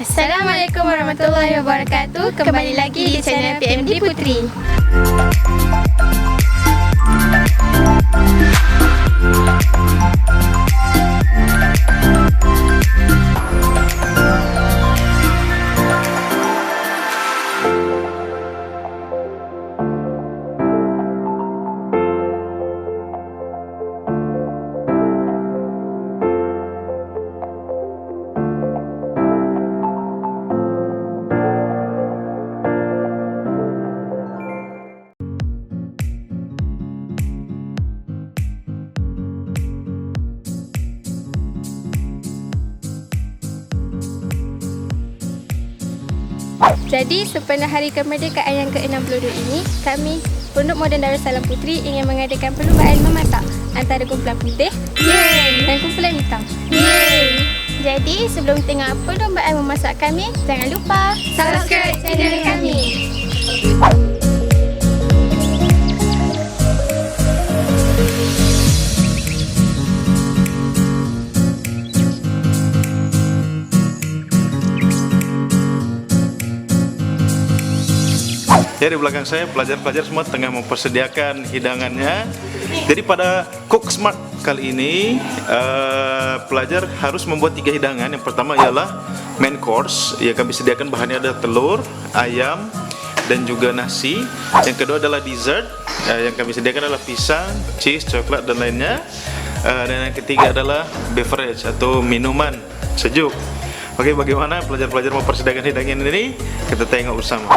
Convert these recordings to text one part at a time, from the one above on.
Assalamualaikum warahmatullahi wabarakatuh. Kembali lagi di channel PMD Putri. Jadi, sempena Hari Kemerdekaan yang ke-62 ini, kami Pondok Moden Darussalam Putri ingin mengadakan perlombaan memasak antara kumpulan putih dan kumpulan hitam. Jadi, sebelum tengok perlombaan memasak kami, jangan lupa subscribe channel kami. Ya, di belakang saya pelajar-pelajar semua tengah mempersediakan hidangannya. Jadi pada Cook Smart kali ini pelajar harus membuat 3 hidangan. Yang pertama ialah main course, ya kami sediakan bahannya ada telur, ayam, dan juga nasi. Yang kedua adalah dessert, yang kami sediakan adalah pisang, cheese, coklat, dan lainnya. Dan yang ketiga adalah beverage atau minuman sejuk. Oke, bagaimana pelajar-pelajar mempersediakan hidangan ini? Kita tengok bersama.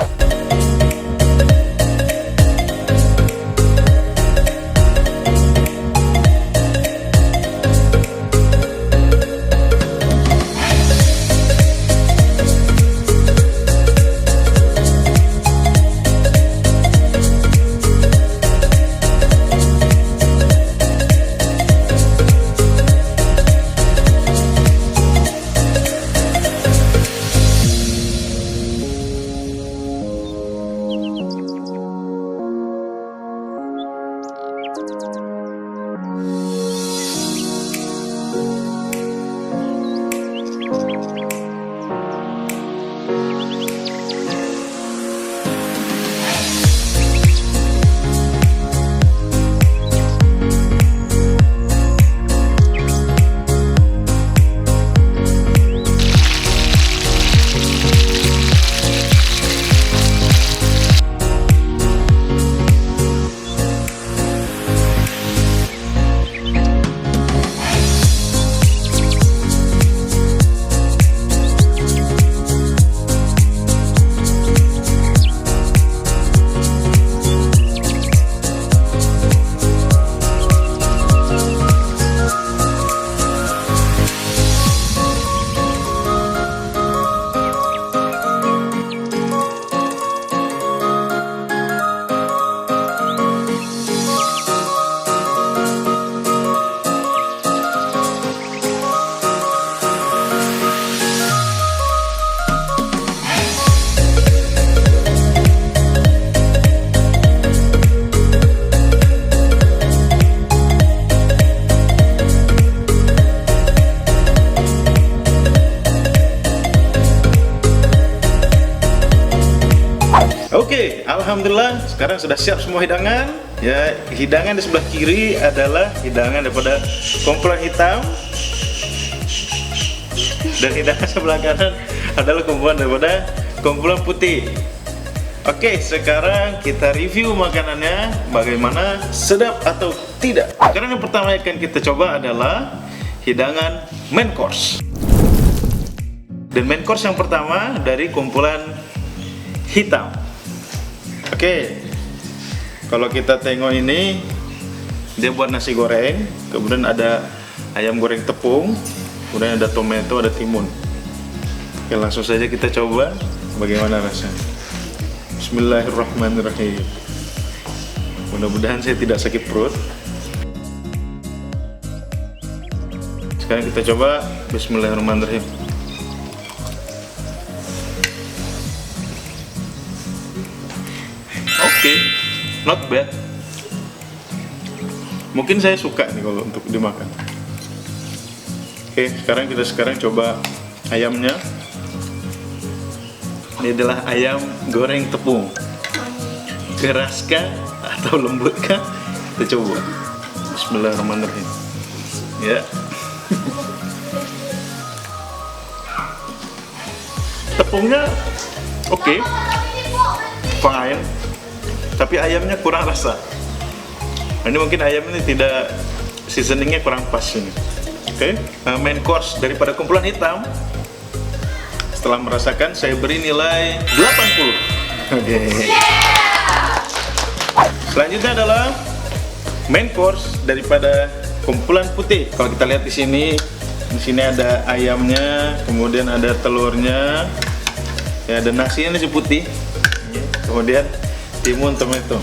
Oke, alhamdulillah sekarang sudah siap semua hidangan. Ya, hidangan di sebelah kiri adalah hidangan daripada kumpulan hitam, dan hidangan sebelah kanan adalah kumpulan putih. Oke, sekarang kita review makanannya, bagaimana sedap atau tidak. Makanan yang pertama yang akan kita coba adalah hidangan main course. Dan main course yang pertama dari kumpulan hitam. Oke, kalau kita tengok ini, dia buat nasi goreng, kemudian ada ayam goreng tepung, kemudian ada tomato, ada timun. Oke, langsung saja kita coba bagaimana rasanya. Bismillahirrahmanirrahim. Mudah-mudahan saya tidak sakit perut. Sekarang kita coba. Bismillahirrahmanirrahim. Oke, not bad. Mungkin saya suka nih kalau untuk dimakan. Oke, sekarang coba ayamnya. Ini adalah ayam goreng tepung. Keraskah atau lembutkah? Kita coba. Bismillahirrahmanirrahim. Ya. Tepungnya oke, fine, tapi ayamnya kurang rasa. Ini mungkin ayam ini tidak, seasoningnya kurang pas ini. Oke, main course daripada kumpulan hitam. Setelah merasakan, saya beri nilai 80. Oke. Selanjutnya adalah main course daripada kumpulan putih. Kalau kita lihat di sini ada ayamnya, kemudian ada telurnya, ya ada nasinya nasi putih, kemudian timun tomato.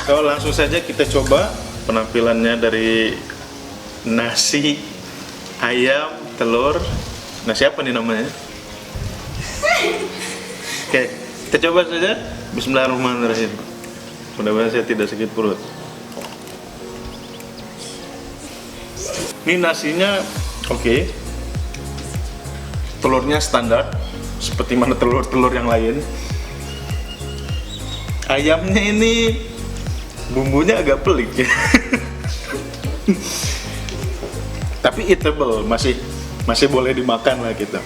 So langsung saja kita coba penampilannya dari nasi, ayam, telur. Nasi apa nih namanya? Oke, kita coba saja. Bismillahirrahmanirrahim. Mudah-mudahan saya tidak sakit perut. Ini nasinya oke. Telurnya standar seperti mana telur-telur yang lain. Ayamnya ini bumbunya agak pelik ya. Tapi eatable, masih boleh dimakan lah kita.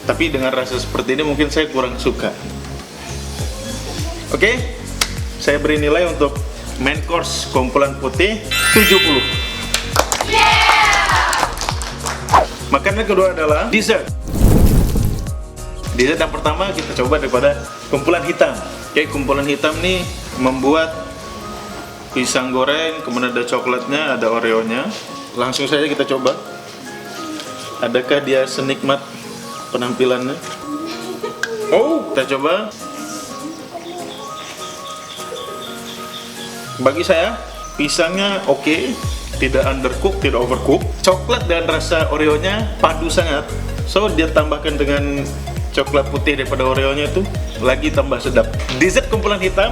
Tapi dengan rasa seperti ini mungkin saya kurang suka. Oke, saya beri nilai untuk main course kumpulan putih 70. Makanan kedua adalah dessert. Dessert yang pertama kita coba daripada kumpulan hitam. Oke, kumpulan hitam nih membuat pisang goreng, kemudian ada coklatnya, ada oreonya. Langsung saja kita coba. Adakah dia senikmat penampilannya? Oh, kita coba. Bagi saya, pisangnya oke, tidak undercook, tidak overcook. Coklat dan rasa oreonya padu sangat. So, dia tambahkan dengan coklat putih daripada oreonya itu lagi tambah sedap. Dessert kumpulan hitam,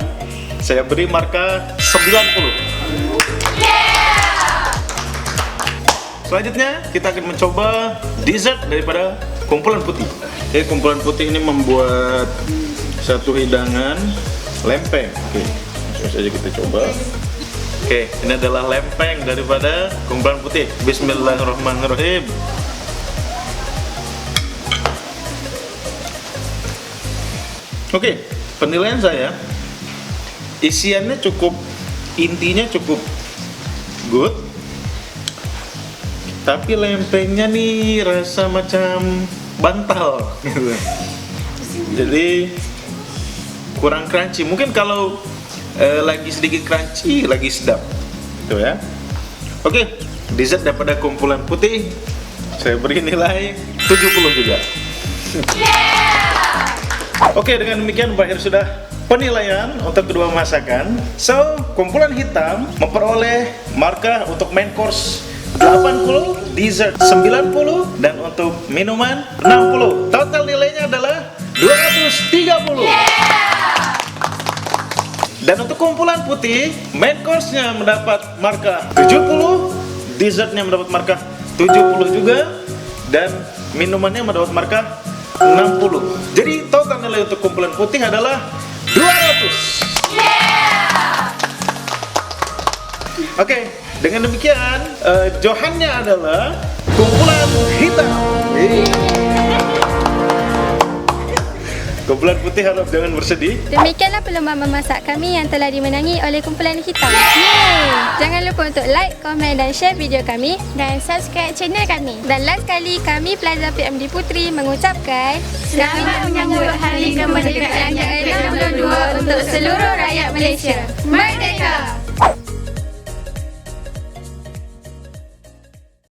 saya beri marka 90. Selanjutnya kita akan mencoba dessert daripada kumpulan putih. Oke, kumpulan putih ini membuat satu hidangan lempeng. Oke, langsung saja kita coba. Oke, ini adalah lempeng daripada kumpulan putih. Bismillahirrahmanirrahim. Oke, penilaian saya, isiannya cukup, intinya cukup good. Tapi lempengnya nih rasa macam bantal gitu. Jadi kurang crunchy. Mungkin kalau lagi sedikit crunchy, lagi sedap gitu ya. Oke, dessert daripada kumpulan putih saya beri nilai 70 juga. Oke, dengan demikian berakhir sudah penilaian untuk kedua masakan. So, kumpulan hitam memperoleh markah untuk main course 80, dessert 90, dan untuk minuman 60. Total nilainya adalah 230. Dan untuk kumpulan putih, main course-nya mendapat markah 70, dessertnya mendapat markah 70 juga, dan minumannya mendapat markah 60. Jadi total nilai untuk kumpulan putih adalah 200. Oke, dengan demikian Johannya adalah kumpulan hitam. Kumpulan putih harap jangan bersedih. Demikianlah perlombaan memasak kami yang telah dimenangi oleh kumpulan hitam. Yeay! Jangan lupa untuk like, komen dan share video kami dan subscribe channel kami. Dan last kali kami Plaza PMD Puteri mengucapkan selamat menyambut Hari Kemerdekaan yang ke-62 untuk seluruh rakyat Malaysia. Merdeka!